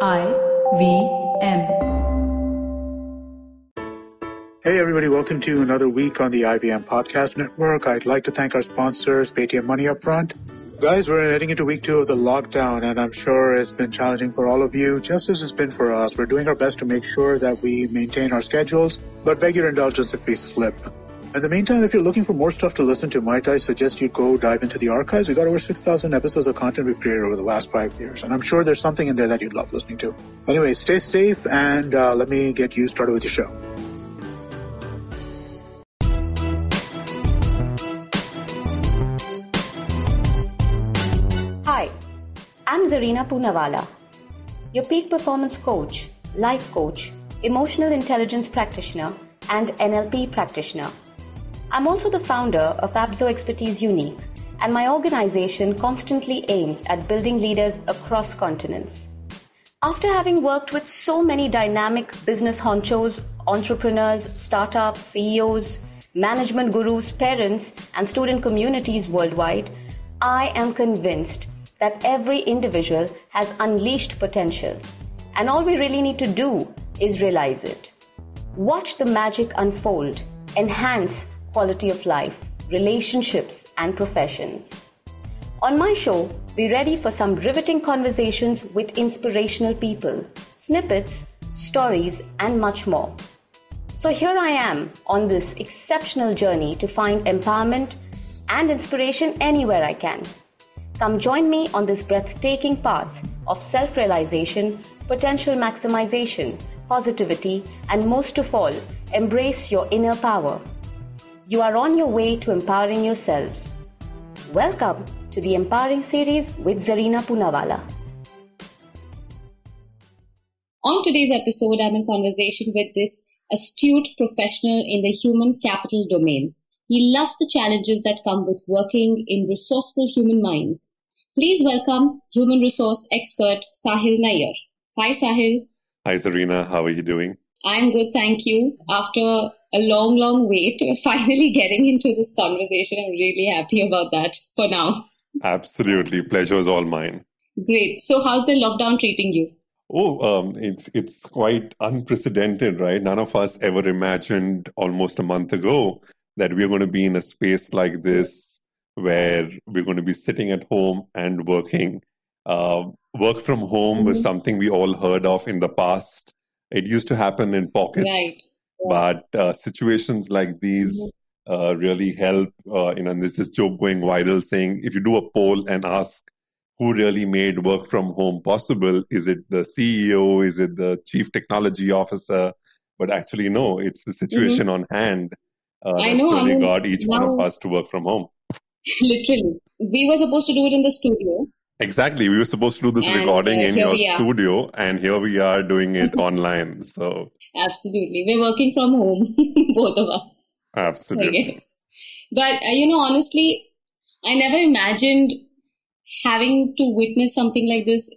IVM. Hey everybody, welcome to another week on the IVM Podcast Network. I'd like to thank our sponsors, Paytm Money Upfront. Guys, we're heading into week 2 of the lockdown, and I'm sure it's been challenging for all of you, just as it's been for us. We're doing our best to make sure that we maintain our schedules, but beg your indulgence if we slip. In the meantime, if you're looking for more stuff to listen to, might I suggest you go dive into the archives. We've got over 6,000 episodes of content we've created over the last 5 years, and I'm sure there's something in there that you'd love listening to. Anyway, stay safe, and let me get you started with your show. Hi, I'm Zarina Poonawala, your peak performance coach, life coach, emotional intelligence practitioner, and NLP practitioner. I'm also the founder of Abzo Expertise Unique, and my organization constantly aims at building leaders across continents. After having worked with so many dynamic business honchos, entrepreneurs, startups, CEOs, management gurus, parents, and student communities worldwide, I am convinced that every individual has unleashed potential, and all we really need to do is realize it. Watch the magic unfold, enhance quality of life, relationships, and professions. On my show, be ready for some riveting conversations with inspirational people, snippets, stories, and much more. So here I am on this exceptional journey to find empowerment and inspiration anywhere I can. Come join me on this breathtaking path of self-realization, potential maximization, positivity, and most of all, embrace your inner power. You are on your way to empowering yourselves. Welcome to the Empowering Series with Zarina Poonawala. On today's episode, I'm in conversation with this astute professional in the human capital domain. He loves the challenges that come with working in resourceful human minds. Please welcome human resource expert Sahil Nair. Hi, Sahil. Hi, Zarina. How are you doing? I'm good, thank you. After a long wait, we're finally getting into this conversation. I'm really happy about that for now. Absolutely. Pleasure is all mine. Great. So how's the lockdown treating you? It's quite unprecedented, right? None of us ever imagined almost a month ago that we're going to be in a space like this where we're going to be sitting at home and working. Work from home was something we all heard of in the past. It used to happen in pockets, right. But situations like these really help. And there's this joke going viral saying, if you do a poll and ask who really made work from home possible, is it the CEO? Is it the chief technology officer? But actually, no, it's the situation on hand that's really got each one of us to work from home. Literally. We were supposed to do it in the studio. Exactly. We were supposed to do this recording in your studio, and here we are doing it online. So absolutely. We're working from home, both of us. Absolutely. But, honestly, I never imagined having to witness something like this,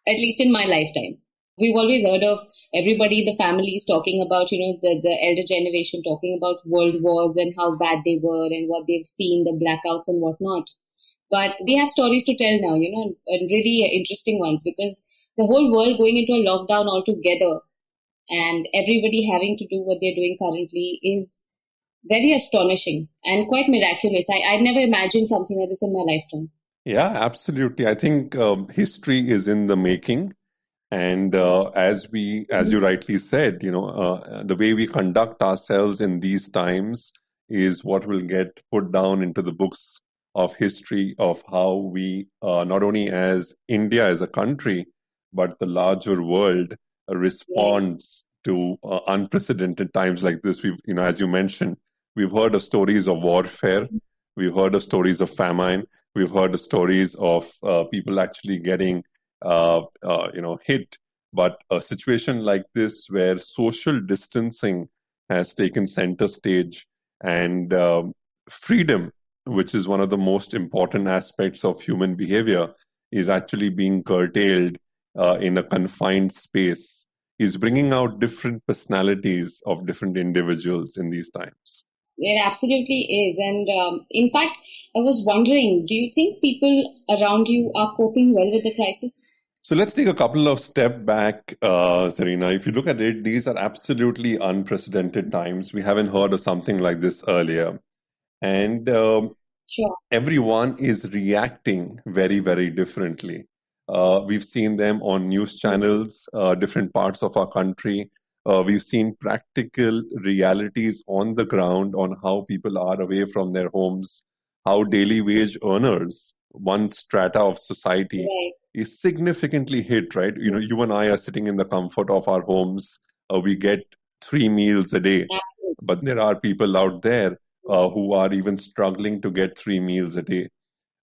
at least in my lifetime. We've always heard of everybody, the families talking about, the elder generation talking about world wars and how bad they were and what they've seen, the blackouts and whatnot. But we have stories to tell now, and really interesting ones, because the whole world going into a lockdown altogether and everybody having to do what they're doing currently is very astonishing and quite miraculous. I'd never imagined something like this in my lifetime. Yeah, absolutely. I think history is in the making. And as you rightly said, the way we conduct ourselves in these times is what will get put down into the books of history of how we, not only as India as a country, but the larger world responds to unprecedented times like this. We've, as you mentioned, we've heard of stories of warfare. We've heard of stories of famine. We've heard of stories of people actually getting hit. But a situation like this where social distancing has taken center stage and freedom, which is one of the most important aspects of human behavior, is actually being curtailed in a confined space, is bringing out different personalities of different individuals in these times. It absolutely is. And in fact, I was wondering, do you think people around you are coping well with the crisis? So let's take a couple of step back, Serena. If you look at it, these are absolutely unprecedented times. We haven't heard of something like this earlier. And Sure. everyone is reacting very, very differently. We've seen them on news channels, different parts of our country. We've seen practical realities on the ground on how people are away from their homes, how daily wage earners, one strata of society, Right. is significantly hit, right? You know, you and I are sitting in the comfort of our homes. We get 3 meals a day, Absolutely. but there are people out there who are even struggling to get 3 meals a day.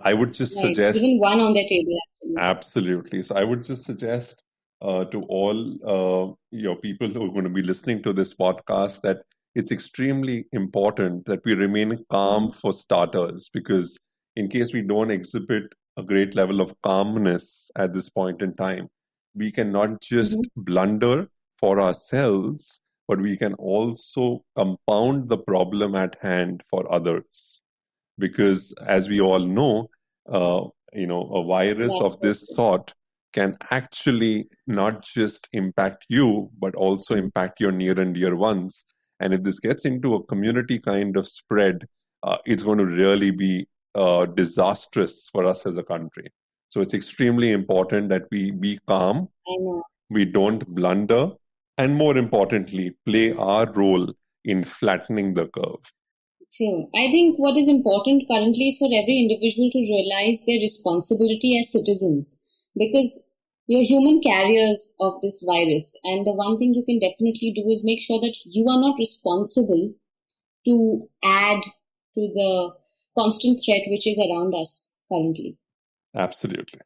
I would just Right. suggest, Even one on their table, actually. absolutely. So I would just suggest to all your people who are going to be listening to this podcast that it's extremely important that we remain calm for starters, because in case we don't exhibit a great level of calmness at this point in time, we can not just Mm-hmm. blunder for ourselves, but we can also compound the problem at hand for others. Because as we all know, uh, a virus That's of so this true. sort can actually not just impact you, but also impact your near and dear ones. And if this gets into a community kind of spread, it's going to really be disastrous for us as a country. So it's extremely important that we be calm, I know. we don't blunder, and more importantly, play our role in flattening the curve. True. I think what is important currently is for every individual to realize their responsibility as citizens, because you're human carriers of this virus. And the one thing you can definitely do is make sure that you are not responsible to add to the constant threat which is around us currently. Absolutely.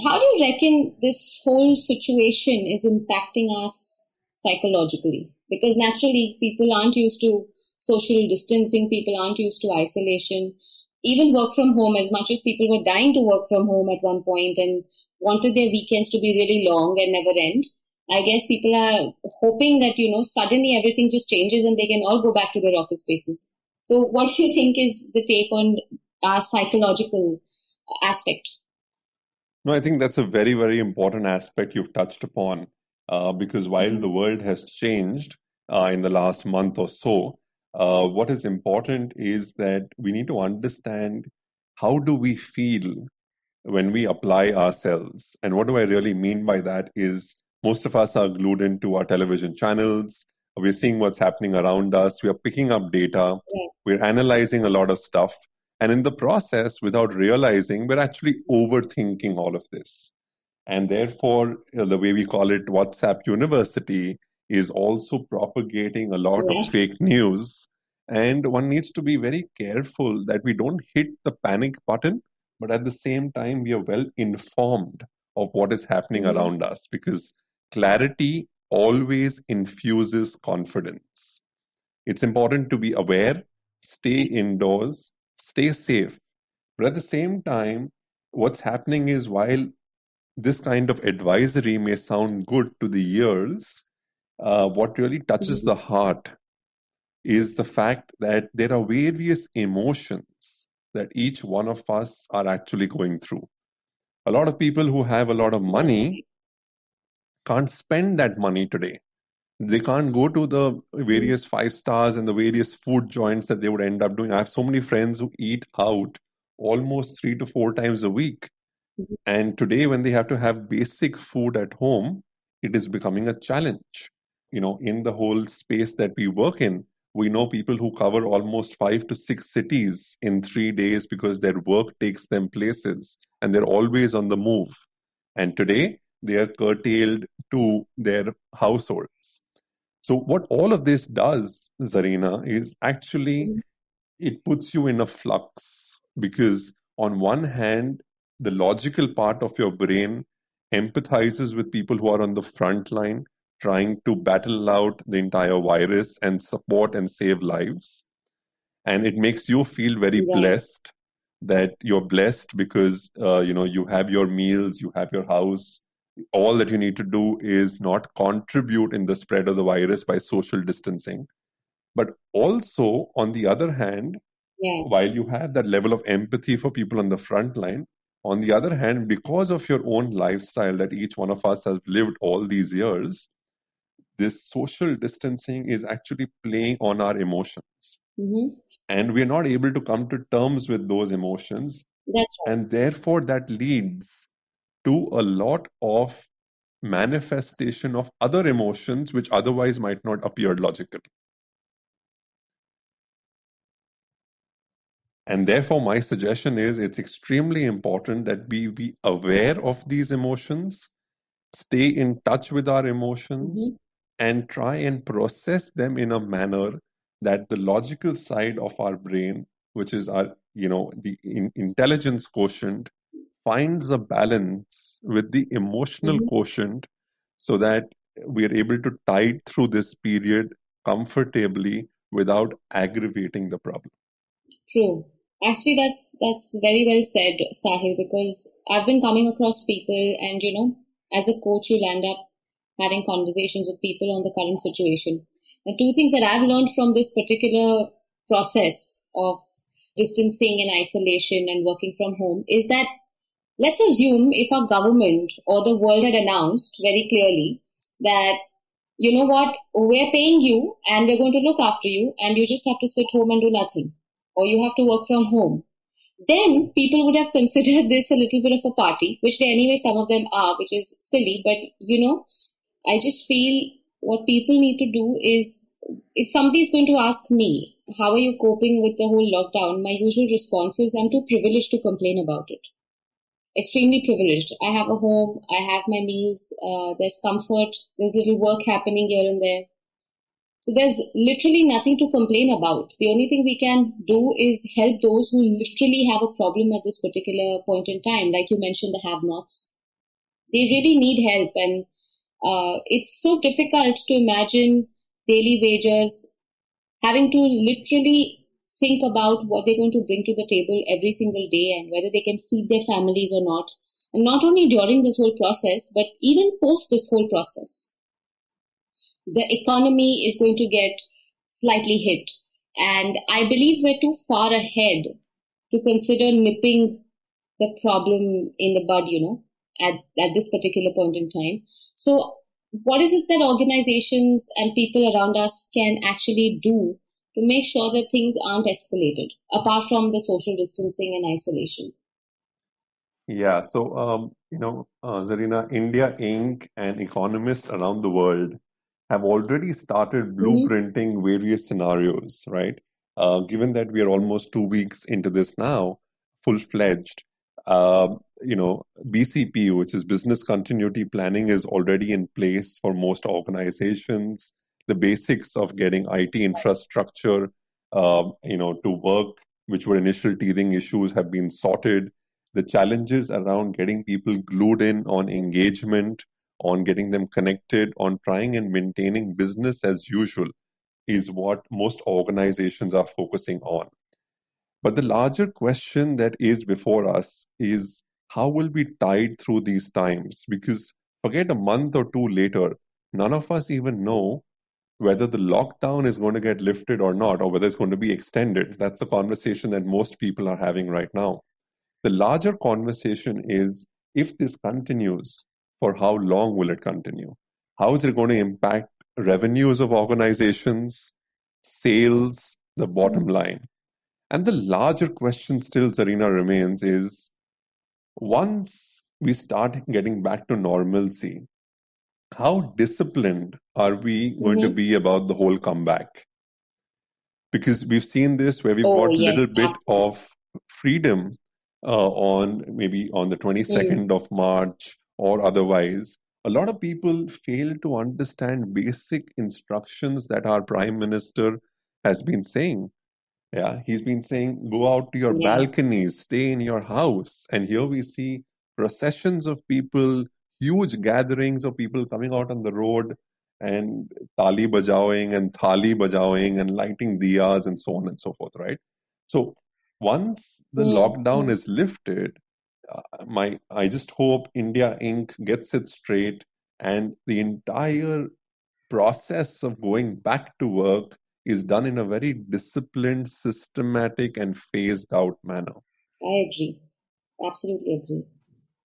How do you reckon this whole situation is impacting us psychologically? Because naturally, people aren't used to social distancing, people aren't used to isolation. Even work from home, as much as people were dying to work from home at one point and wanted their weekends to be really long and never end, I guess people are hoping that, suddenly everything just changes and they can all go back to their office spaces. So, what do you think is the take on our psychological aspect? No, I think that's a very, very important aspect you've touched upon, because while the Mhm. world has changed in the last month or so, what is important is that we need to understand how do we feel when we apply ourselves. And what do I really mean by that is most of us are glued into our television channels. We're seeing what's happening around us. We are picking up data. Right. We're analyzing a lot of stuff. And in the process, without realizing, we're actually overthinking all of this. And therefore, the way we call it WhatsApp University is also propagating a lot of Yeah. fake news. And one needs to be very careful that we don't hit the panic button, but at the same time, we are well informed of what is happening Mhm. around us, because clarity always infuses confidence. It's important to be aware, stay indoors, stay safe. But at the same time, what's happening is while this kind of advisory may sound good to the ears, what really touches Mhm. the heart is the fact that there are various emotions that each one of us are actually going through. A lot of people who have a lot of That's money right. can't spend that money today. They can't go to the Mhm. various five stars and the various food joints that they would end up doing. I have so many friends who eat out almost 3 to 4 times a week. Mhm. And today, when they have to have basic food at home, it is becoming a challenge. In the whole space that we work in, we know people who cover almost 5 to 6 cities in 3 days because their work takes them places and they're always on the move. And today, they are curtailed to their households. So, what all of this does, Zarina, is actually Mhm. it puts you in a flux, because on one hand the logical part of your brain empathizes with people who are on the front line trying to battle out the entire virus and support and save lives, and it makes you feel very Right. blessed, that you're blessed because you have your meals, you have your house. All that you need to do is not contribute in the spread of the virus by social distancing. But also, on the other hand, Yeah. while you have that level of empathy for people on the front line, On the other hand, because of your own lifestyle that each one of us has lived all these years, this social distancing is actually playing on our emotions. Mm-hmm. And we're not able to come to terms with those emotions. That's right. And therefore, that leads to a lot of manifestation of other emotions which otherwise might not appear logical. And therefore, my suggestion is it's extremely important that we be aware of these emotions, stay in touch with our emotions, Mm-hmm. and try and process them in a manner that the logical side of our brain, which is our, the intelligence quotient, finds a balance with the emotional Mm-hmm. quotient so that we are able to tide through this period comfortably without aggravating the problem. True. Actually, that's very well said, Sahil, because I've been coming across people, and as a coach, you'll end up having conversations with people on the current situation. The two things that I've learned from this particular process of distancing and isolation and working from home is that, let's assume if our government or the world had announced very clearly that, you know what, we're paying you and we're going to look after you and you just have to sit home and do nothing, or you have to work from home, then people would have considered this a little bit of a party, which they anyway, some of them are, which is silly. But I just feel what people need to do is, if somebody's going to ask me, how are you coping with the whole lockdown? My usual response is, I'm too privileged to complain about it. Extremely privileged. I have a home, I have my meals, there's comfort, there's little work happening here and there. So there's literally nothing to complain about. The only thing we can do is help those who literally have a problem at this particular point in time. Like you mentioned, the have-nots. They really need help. And it's so difficult to imagine daily wages having to literally think about what they're going to bring to the table every single day and whether they can feed their families or not. And not only during this whole process, but even post this whole process, the economy is going to get slightly hit. And I believe we're too far ahead to consider nipping the problem in the bud, at this particular point in time. So, what is it that organizations and people around us can actually do to make sure that things aren't escalated, apart from the social distancing and isolation? Yeah, so Zarina, India Inc. and economists around the world have already started Mm-hmm. blueprinting various scenarios, right? Given that we are almost 2 weeks into this now, full-fledged, BCP, which is business continuity planning, is already in place for most organizations. The basics of getting IT infrastructure, to work, which were initial teething issues, have been sorted. The challenges around getting people glued in on engagement, on getting them connected, on trying and maintaining business as usual is what most organizations are focusing on. But the larger question that is before us is how will we tide through these times? Because forget a month or two later, none of us even know whether the lockdown is going to get lifted or not, or whether it's going to be extended. That's the conversation that most people are having right now. The larger conversation is if this continues, for how long will it continue? How is it going to impact revenues of organizations, sales, the bottom line? And the larger question still, Zarina, remains is once we start getting back to normalcy, how disciplined are we going to Mm-hmm. be about the whole comeback? Because we've seen this where we've Oh, got little yes, bit absolutely. of freedom on maybe on the Mm. 22nd of March or otherwise. A lot of people fail to understand basic instructions that our prime minister has been saying. Yeah, he's been saying, go out to your Yeah. balconies, stay in your house. And here we see processions of people, huge gatherings of people coming out on the road and tali bajawing and thali bajawing and lighting diyas and so on and so forth, right? So once the lockdown Mm-hmm. is lifted, I just hope India Inc. gets it straight and the entire process of going back to work is done in a very disciplined, systematic, and phased out manner. I agree. Absolutely agree.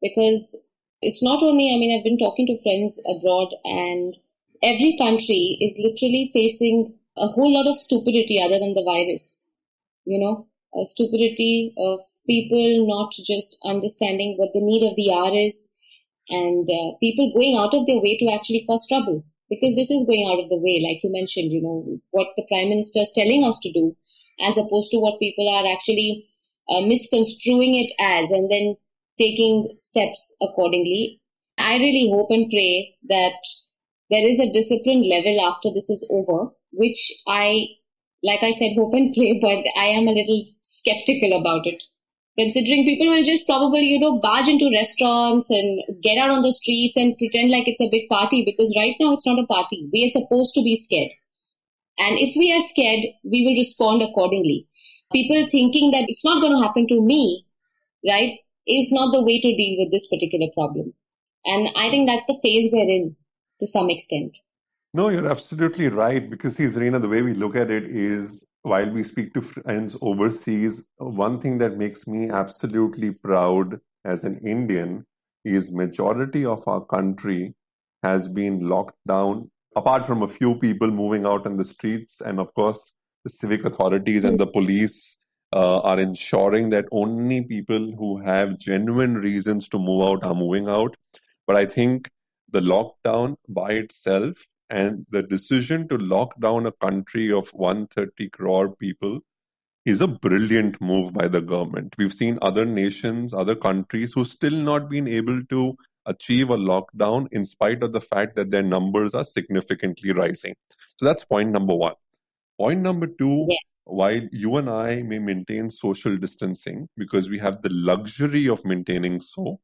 Because it's not only, I mean, I've been talking to friends abroad, and every country is literally facing a whole lot of stupidity other than the virus. A stupidity of people not just understanding what the need of the hour is, and people going out of their way to actually cause trouble. Because this is going out of the way, like you mentioned, what the Prime Minister is telling us to do, as opposed to what people are actually misconstruing it as, and then taking steps accordingly. I really hope and pray that there is a disciplined level after this is over, which like I said, hope and pray, but I am a little skeptical about it. Considering people will just probably, barge into restaurants and get out on the streets and pretend like it's a big party, because right now it's not a party. We are supposed to be scared. And if we are scared, we will respond accordingly. People thinking that it's not going to happen to me, right, is not the way to deal with this particular problem. And I think that's the phase we're in to some extent. No, you're absolutely right. Because, see, Zarina, the way we look at it is while we speak to friends overseas, one thing that makes me absolutely proud as an Indian is majority of our country has been locked down, apart from a few people moving out in the streets. And of course, the civic authorities and the police are ensuring that only people who have genuine reasons to move out are moving out. But I think the lockdown by itself and the decision to lock down a country of 130 crore people is a brilliant move by the government. We've seen other nations, other countries who still not been able to achieve a lockdown in spite of the fact that their numbers are significantly rising. So that's point number one. Point number two, Yes. while you and I may maintain social distancing because we have the luxury of maintaining so,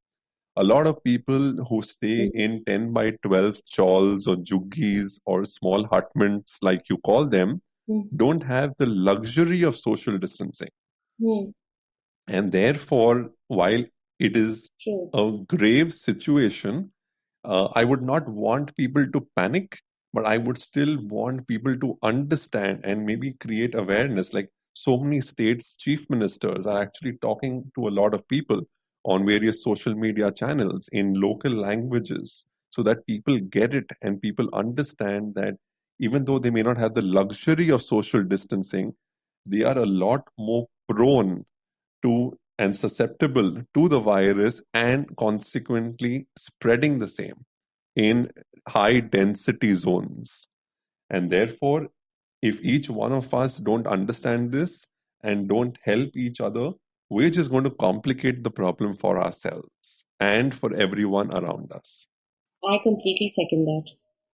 a lot of people who stay Mm-hmm. in 10 by 12 chawls or juggies or small hutments, like you call them, don't have the luxury of social distancing. Mm-hmm. And therefore, while it is True. a grave situation, I would not want people to panic, but I would still want people to understand and maybe create awareness. Like so many states' chief ministers are actually talking to a lot of people on various social media channels in local languages so that people get it and people understand that even though they may not have the luxury of social distancing, they are a lot more prone to and susceptible to the virus and consequently spreading the same in high density zones. And therefore, if each one of us don't understand this and don't help each other, we're just going to complicate the problem for ourselves and for everyone around us. I completely second that.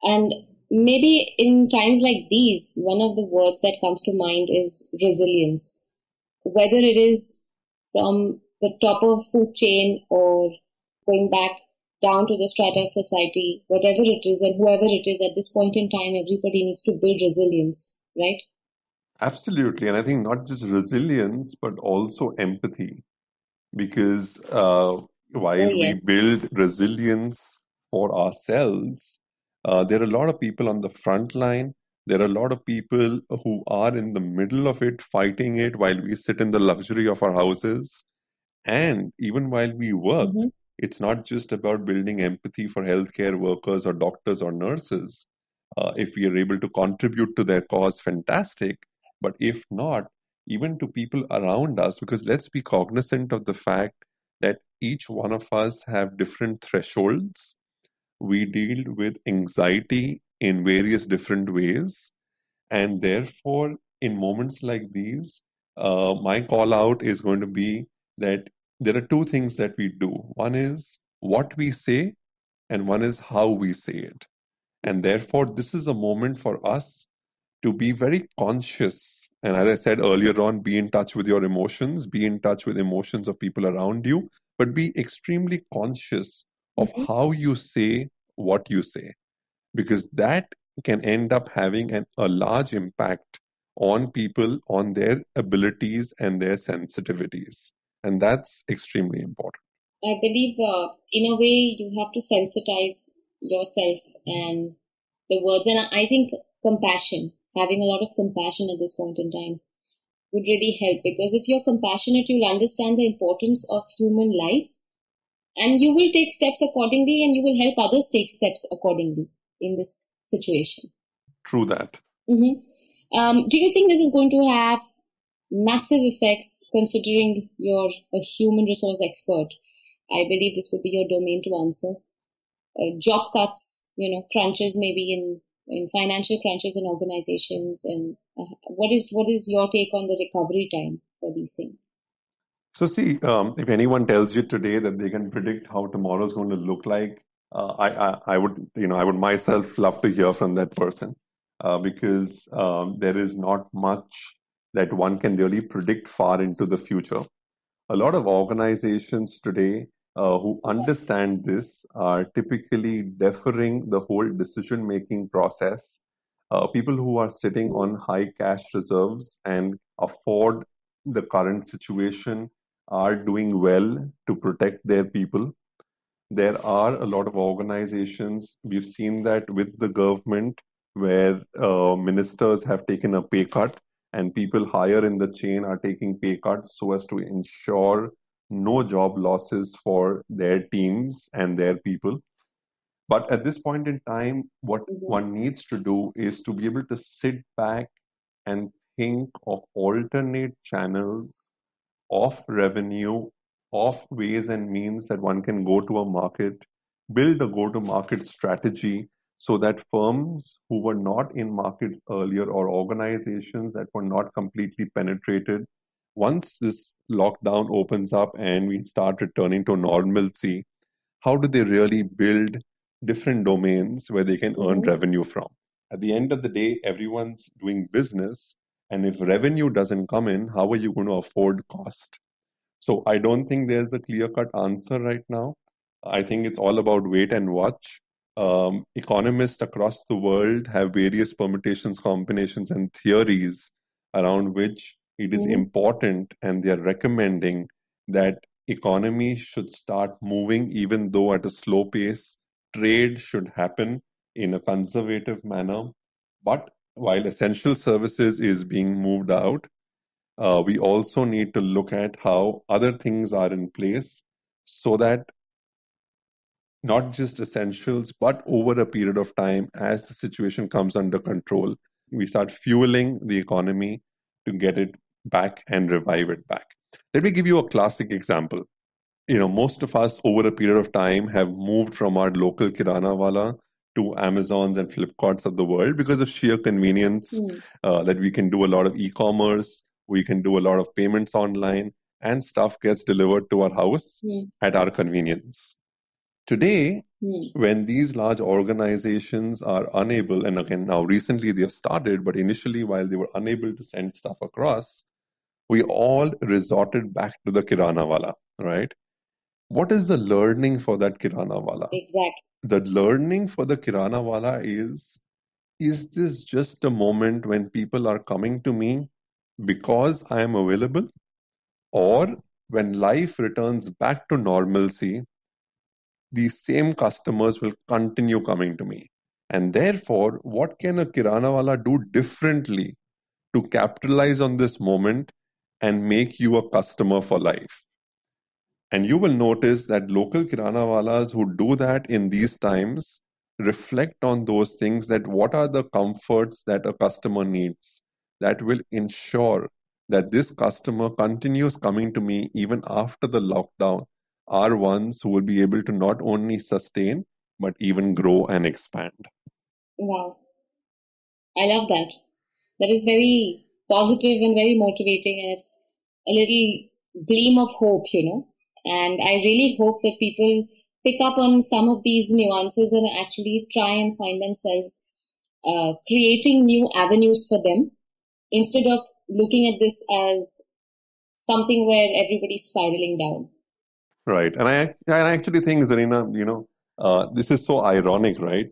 And maybe in times like these, one of the words that comes to mind is resilience. Whether it is from the top of food chain or going back down to the strata of society, whatever it is and whoever it is at this point in time, everybody needs to build resilience, right? Absolutely. And I think not just resilience, but also empathy. Because Oh, while we yes. build resilience for ourselves, there are a lot of people on the front line. There are a lot of people who are in the middle of it, fighting it while we sit in the luxury of our houses. And even while we work, Mm-hmm. it's not just about building empathy for healthcare workers or doctors or nurses. If we are able to contribute to their cause, fantastic. But if not, even to people around us, because let's be cognizant of the fact that each one of us have different thresholds. We deal with anxiety in various different ways. And therefore, in moments like these, my call out is going to be that there are two things that we do. One is what we say, and one is how we say it. And therefore, this is a moment for us to be very conscious. And as I said earlier on, be in touch with your emotions, be in touch with emotions of people around you, but be extremely conscious of Mm-hmm. how you say what you say, because that can end up having a large impact on people, on their abilities and their sensitivities. And that's extremely important. I believe, in a way, you have to sensitize yourself and the words. And I think compassion, having a lot of compassion at this point in time. would really help, because if you're compassionate, you'll understand the importance of human life, and you will take steps accordingly, and you will help others take steps accordingly in this situation. True that. Do you think this is going to have massive effects, considering you're a human resource expert? I believe this would be your domain to answer. Job cuts, crunches maybe in financial crunches in organizations, and what is your take on the recovery time for these things? So see, if anyone tells you today that they can predict how tomorrow is going to look like, I would, I would myself love to hear from that person, because there is not much that one can really predict far into the future. A lot of organizations today who understand this are typically deferring the whole decision-making process. People who are sitting on high cash reserves and afford the current situation are doing well to protect their people. There are a lot of organizations, we've seen that with the government, where ministers have taken a pay cut and people higher in the chain are taking pay cuts so as to ensure no job losses for their teams and their people. But at this point in time, what one needs to do is to be able to sit back and think of alternate channels of revenue, of ways and means that one can go to a market, build a go to market strategy so that firms who were not in markets earlier or organizations that were not completely penetrated, once this lockdown opens up and we start returning to normalcy, how do they really build different domains where they can earn revenue from? At the end of the day, everyone's doing business. And if revenue doesn't come in, how are you going to afford cost? So I don't think there's a clear-cut answer right now. I think it's all about wait and watch. Economists across the world have various permutations, combinations, and theories around which it is important, and they are recommending that economy should start moving, even though at a slow pace. Trade should happen in a conservative manner. But while essential services is being moved out, we also need to look at how other things are in place so that not just essentials, but over a period of time, as the situation comes under control, we start fueling the economy to get it back and revive it back. Let me give you a classic example. Most of us over a period of time have moved from our local kirana wala to Amazons and Flipkarts of the world because of sheer convenience, that we can do a lot of e-commerce, we can do a lot of payments online, and stuff gets delivered to our house at our convenience. Today, when these large organizations are unable, and again, now recently they have started, but initially while they were unable to send stuff across, we all resorted back to the kirana wala, right? What is the learning for that kirana wala? Exactly. The learning for the kirana wala is this just a moment when people are coming to me because I am available? Or when life returns back to normalcy, these same customers will continue coming to me? And therefore, what can a kirana wala do differently to capitalize on this moment and make you a customer for life? And you will notice that local kirana walas who do that in these times reflect on those things, that what are the comforts that a customer needs that will ensure that this customer continues coming to me even after the lockdown, are ones who will be able to not only sustain but even grow and expand. Wow. I love that. That is very positive and very motivating, and it's a little gleam of hope, And I really hope that people pick up on some of these nuances and actually try and find themselves creating new avenues for them, instead of looking at this as something where everybody's spiraling down. Right. And I actually think, Zarina, this is so ironic, right?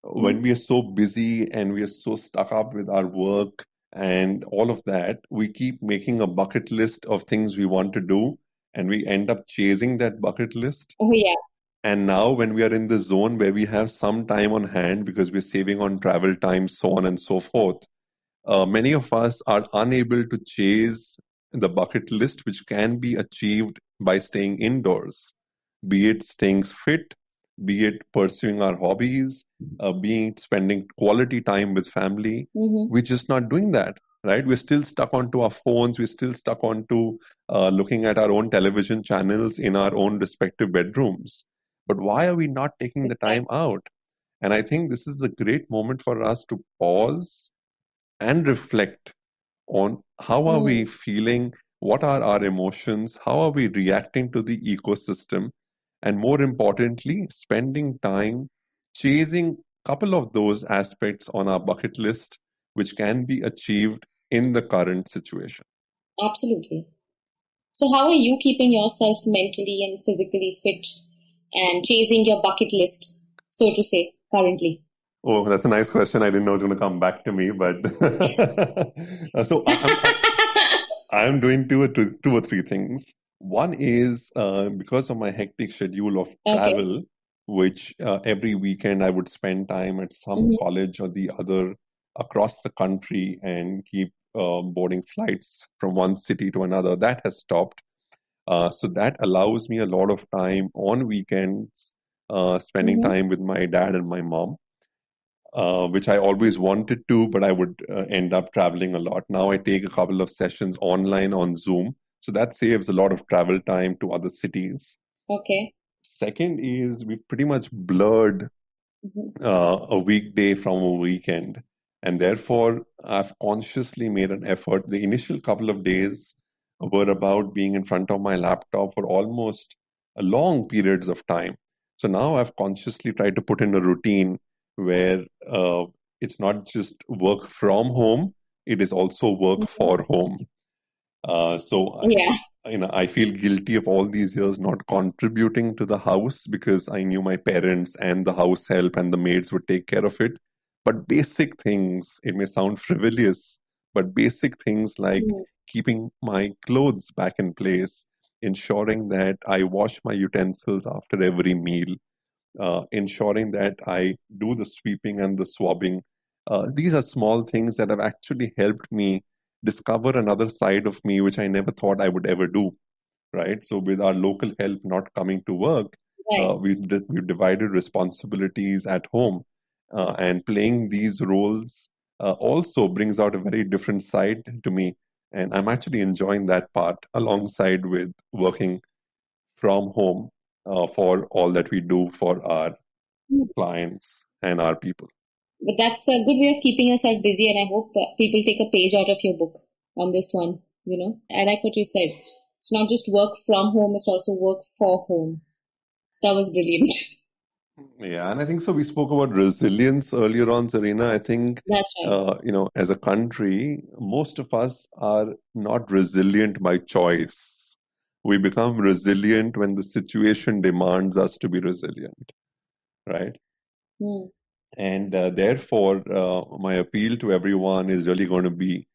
When we are so busy and we are so stuck up with our work and all of that, we keep making a bucket list of things we want to do, and we end up chasing that bucket list. Oh, yeah. And now, when we are in the zone where we have some time on hand because we're saving on travel time, so on and so forth, many of us are unable to chase the bucket list, which can be achieved by staying indoors, be it staying fit, be it pursuing our hobbies, be it spending quality time with family. Mm-hmm. We're just not doing that, right? We're still stuck onto our phones. We're still stuck onto looking at our own television channels in our own respective bedrooms. But why are we not taking the time Exactly. out? And I think this is a great moment for us to pause and reflect on how are we Mm. feeling, what are our emotions, how are we reacting to the ecosystem, and more importantly, spending time chasing a couple of those aspects on our bucket list, which can be achieved in the current situation. Absolutely. So, how are you keeping yourself mentally and physically fit and chasing your bucket list, so to say, currently? Oh, that's a nice question. I didn't know it was going to come back to me, but so I'm doing two or three things. One is because of my hectic schedule of Okay. travel, which every weekend I would spend time at some Mm-hmm. college or the other across the country and keep boarding flights from one city to another. That has stopped. So that allows me a lot of time on weekends, spending Mm-hmm. time with my dad and my mom, which I always wanted to, but I would end up traveling a lot. Now I take a couple of sessions online on Zoom. So that saves a lot of travel time to other cities. Okay. Second is we pretty much blurred Mm-hmm. a weekday from a weekend. And therefore, I've consciously made an effort. The initial couple of days were about being in front of my laptop for almost long periods of time. So now I've consciously tried to put in a routine where it's not just work from home, it is also work Mm-hmm. for home. Yeah. I feel guilty of all these years not contributing to the house because I knew my parents and the house help and the maids would take care of it. But basic things, it may sound frivolous, but basic things like Mm. keeping my clothes back in place, ensuring that I wash my utensils after every meal, ensuring that I do the sweeping and the swabbing. These are small things that have actually helped me discover another side of me which I never thought I would ever do. Right. So, with our local help not coming to work, Right. we've divided responsibilities at home, and playing these roles also brings out a very different side to me. And I'm actually enjoying that part alongside with working from home for all that we do for our Mm. clients and our people. But that's a good way of keeping yourself busy, and I hope people take a page out of your book on this one. I like what you said. It's not just work from home; it's also work for home. That was brilliant. Yeah, and I think so. We spoke about resilience earlier on, Serena. I think, That's right. as a country, most of us are not resilient by choice. We become resilient when the situation demands us to be resilient, right? Mm. And therefore, my appeal to everyone is really going to be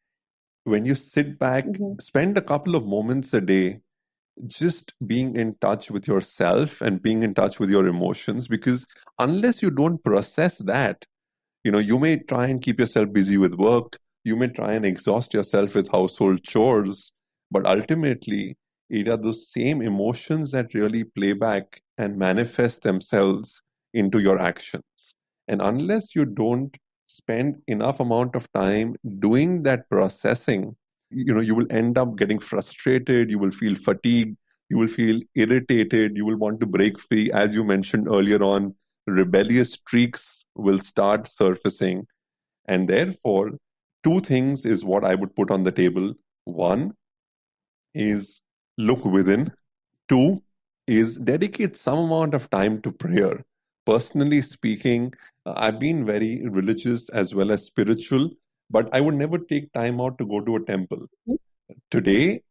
when you sit back, Mm-hmm. spend a couple of moments a day just being in touch with yourself and being in touch with your emotions, because unless you don't process that, you may try and keep yourself busy with work, you may try and exhaust yourself with household chores, but ultimately it are those same emotions that really play back and manifest themselves into your actions. And unless you don't spend enough amount of time doing that processing, you will end up getting frustrated, you will feel fatigued, you will feel irritated, you will want to break free. As you mentioned earlier on, rebellious streaks will start surfacing. And therefore, two things is what I would put on the table. One is look within. Two is dedicate some amount of time to prayer. Personally speaking, I've been very religious as well as spiritual, but I would never take time out to go to a temple. Today,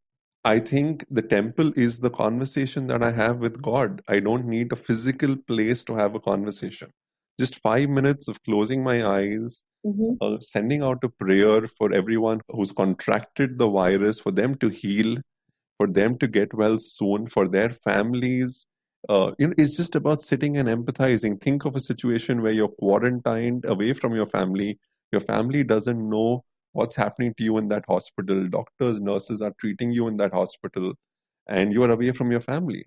I think the temple is the conversation that I have with God. I don't need a physical place to have a conversation. Just 5 minutes of closing my eyes, Mm-hmm. sending out a prayer for everyone who's contracted the virus, for them to heal, for them to get well soon, for their families. It's just about sitting and empathizing. Think of a situation where you're quarantined away from your family. Your family doesn't know what's happening to you in that hospital. Doctors, nurses are treating you in that hospital, and you are away from your family,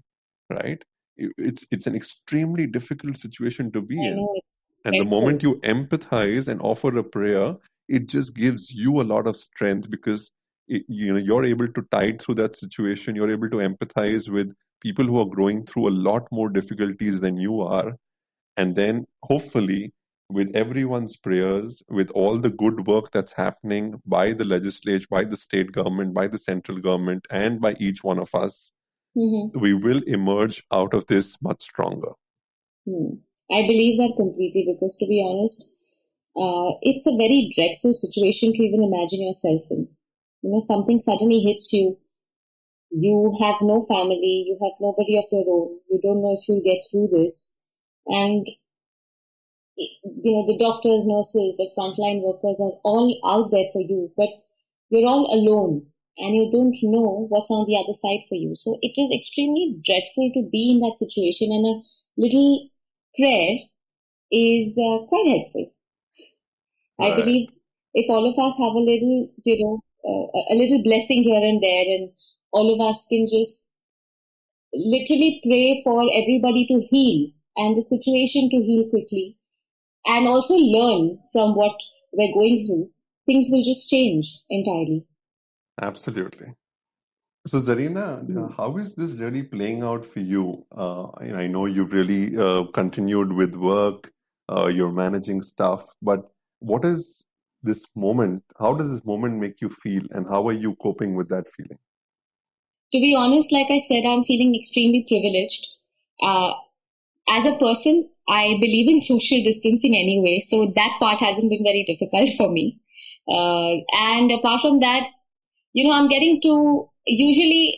right? It's an extremely difficult situation to be I in. know it's And the dreadful. moment you empathize and offer a prayer, it just gives you a lot of strength because you're able to tide through that situation. You're able to empathize with people who are going through a lot more difficulties than you are. And then hopefully, with everyone's prayers, with all the good work that's happening by the legislature, by the state government, by the central government, and by each one of us, Hmm. we will emerge out of this much stronger. Hmm. I believe that completely because, to be honest, it's a very dreadful situation to even imagine yourself in. You know, something suddenly hits you. You have no family, you have nobody of your own. You don't know if you'll get through this. And, you know, the doctors, nurses, the frontline workers are all out there for you, but you're all alone and you don't know what's on the other side for you. So it is extremely dreadful to be in that situation, and a little prayer is quite helpful. I Right. believe if all of us have a little, you know, a little blessing here and there, and all of us can just literally pray for everybody to heal and the situation to heal quickly, and also learn from what we're going through, things will just change entirely. Absolutely. So, Zarina, Hmm. how is this really playing out for you? I know you've really continued with work, you're managing stuff, but what is this moment? How does this moment make you feel, and how are you coping with that feeling? To be honest, like I said, I'm feeling extremely privileged. Uh, as a person, I believe in social distancing anyway, so that part hasn't been very difficult for me. And apart from that, you know, I'm getting to usually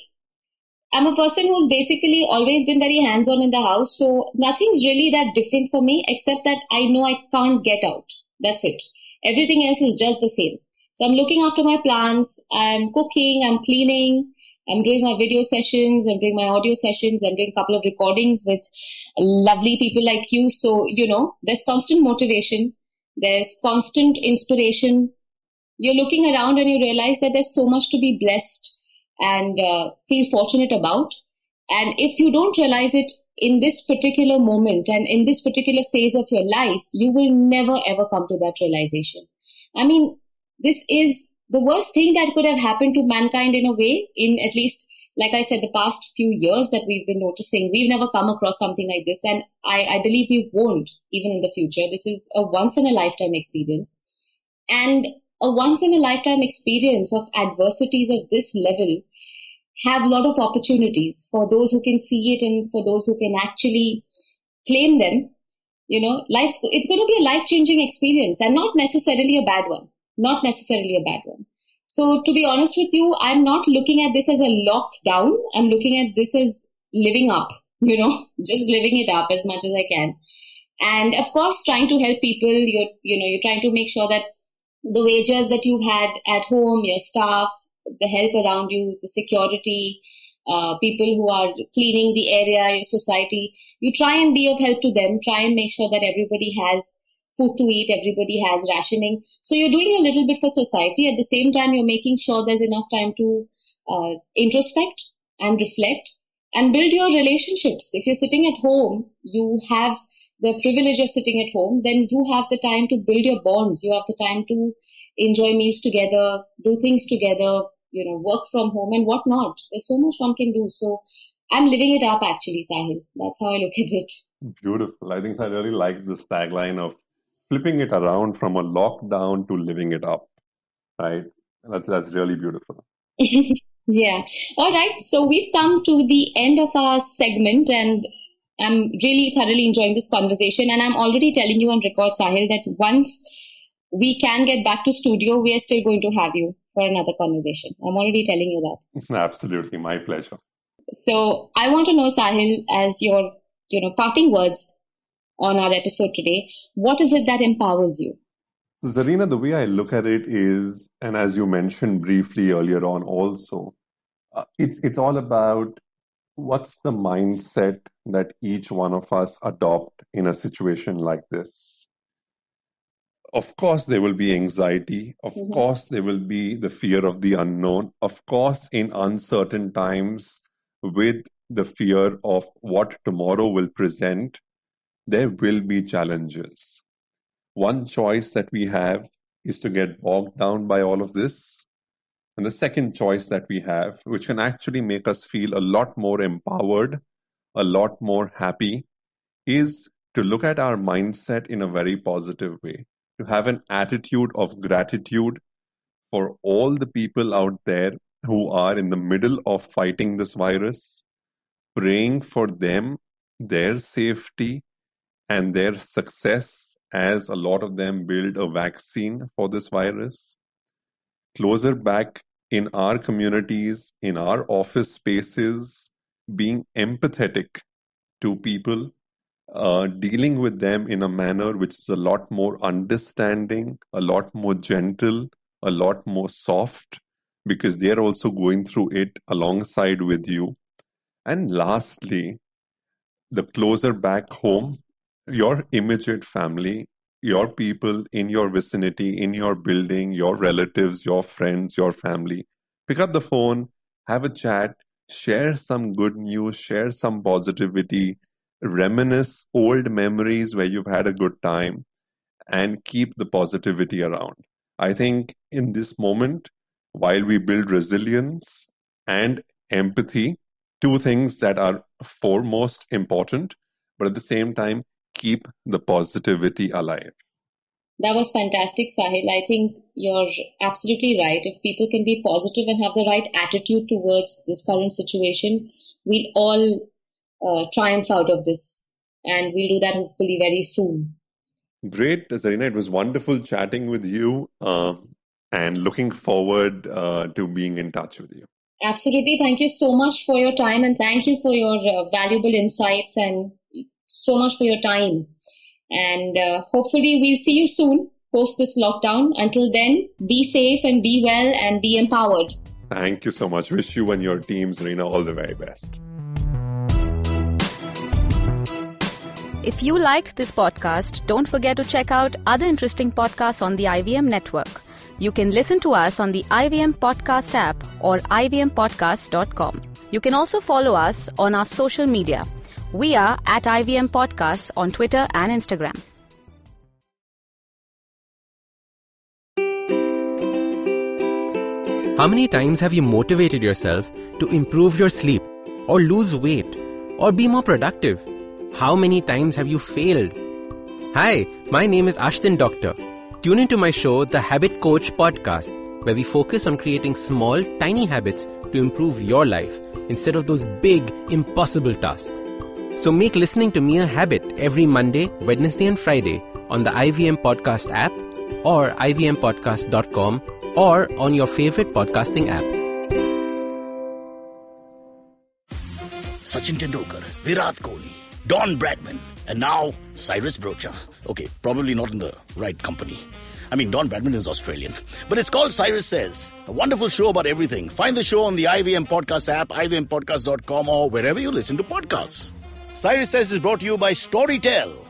I'm a person who's basically always been very hands on in the house. So nothing's really that different for me, except that I know I can't get out. That's it. Everything else is just the same. So I'm looking after my plants, I'm cooking, I'm cleaning, I'm doing my video sessions, I'm doing my audio sessions, I'm doing a couple of recordings with lovely people like you. So, you know, there's constant motivation, there's constant inspiration. You're looking around and you realize that there's so much to be blessed and feel fortunate about. And if you don't realize it in this particular moment and in this particular phase of your life, you will never ever come to that realization. I mean, this is the worst thing that could have happened to mankind in a way, in at least, like I said, the past few years that we've been noticing. We've never come across something like this. And I believe we won't even in the future. This is a once in a lifetime experience. And a once in a lifetime experience of adversities of this level have a lot of opportunities for those who can see it and for those who can actually claim them. You know, life's it's going to be a life changing experience and not necessarily a bad one. Not necessarily a bad one. So to be honest with you, I'm not looking at this as a lockdown. I'm looking at this as living up, you know, just living it up as much as I can. And of course, trying to help people. You're trying to make sure that the wages that you've had at home, your staff, the help around you, the security, people who are cleaning the area, your society, you try and be of help to them, try and make sure that everybody has food to eat, everybody has rationing. So you're doing a little bit for society. At the same time, you're making sure there's enough time to introspect and reflect and build your relationships. If you're sitting at home, you have the privilege of sitting at home, then you have the time to build your bonds. You have the time to enjoy meals together, do things together, you know, work from home and whatnot. There's so much one can do. So I'm living it up actually, Sahil. That's how I look at it. Beautiful. I think I really like this tagline of flipping it around from a lockdown to living it up, right? That's really beautiful. Yeah. All right. So we've come to the end of our segment, and I'm really thoroughly enjoying this conversation. And I'm already telling you on record, Sahil, that once we can get back to studio, we are still going to have you for another conversation. I'm already telling you that. Absolutely, my pleasure. So I want to know, Sahil, as your, you know, parting words on our episode today, what is it that empowers you? So, Zarina, the way I look at it is, and as you mentioned briefly earlier on also, it's all about what's the mindset that each one of us adopt in a situation like this. Of course, there will be anxiety. Of course, there will be the fear of the unknown. Of course, in uncertain times, with the fear of what tomorrow will present, there will be challenges. One choice that we have is to get bogged down by all of this. And the second choice that we have, which can actually make us feel a lot more empowered, a lot more happy, is to look at our mindset in a very positive way, to have an attitude of gratitude for all the people out there who are in the middle of fighting this virus, praying for them, their safety, and their success as a lot of them build a vaccine for this virus. Closer back in our communities, in our office spaces, being empathetic to people, dealing with them in a manner which is a lot more understanding, a lot more gentle, a lot more soft, because they're also going through it alongside with you. And lastly, the closer back home, your immediate family, your people in your vicinity, in your building, your relatives, your friends, your family. Pick up the phone, have a chat, share some good news, share some positivity, reminisce old memories where you've had a good time, and keep the positivity around. I think in this moment, while we build resilience and empathy, two things that are foremost important, but at the same time, keep the positivity alive. That was fantastic, Sahil. I think you're absolutely right. If people can be positive and have the right attitude towards this current situation, we'll all triumph out of this. And we'll do that hopefully very soon. Great, Zarina. It was wonderful chatting with you and looking forward to being in touch with you. Absolutely. Thank you so much for your time, and thank you for your valuable insights and so much for your time. And hopefully we'll see you soon post this lockdown. Until then, be safe and be well and be empowered. Thank you so much. Wish you and your team, Zarina, all the very best. If you liked this podcast, don't forget to check out other interesting podcasts on the IVM network. You can listen to us on the IVM Podcast app or ivmpodcast.com. You can also follow us on our social media. We are at IVM Podcasts on Twitter and Instagram. How many times have you motivated yourself to improve your sleep or lose weight or be more productive? How many times have you failed? Hi, my name is Ashton Doctor. Tune into my show, The Habit Coach Podcast, where we focus on creating small, tiny habits to improve your life instead of those big, impossible tasks. So make listening to me a habit every Monday, Wednesday and Friday on the IVM Podcast app or ivmpodcast.com or on your favorite podcasting app. Sachin Tendulkar, Virat Kohli, Don Bradman, and now Cyrus Brocha. Okay, probably not in the right company. I mean, Don Bradman is Australian. But it's called Cyrus Says, a wonderful show about everything. Find the show on the IVM Podcast app, ivmpodcast.com, or wherever you listen to podcasts. Cyrus Says is brought to you by Storytel.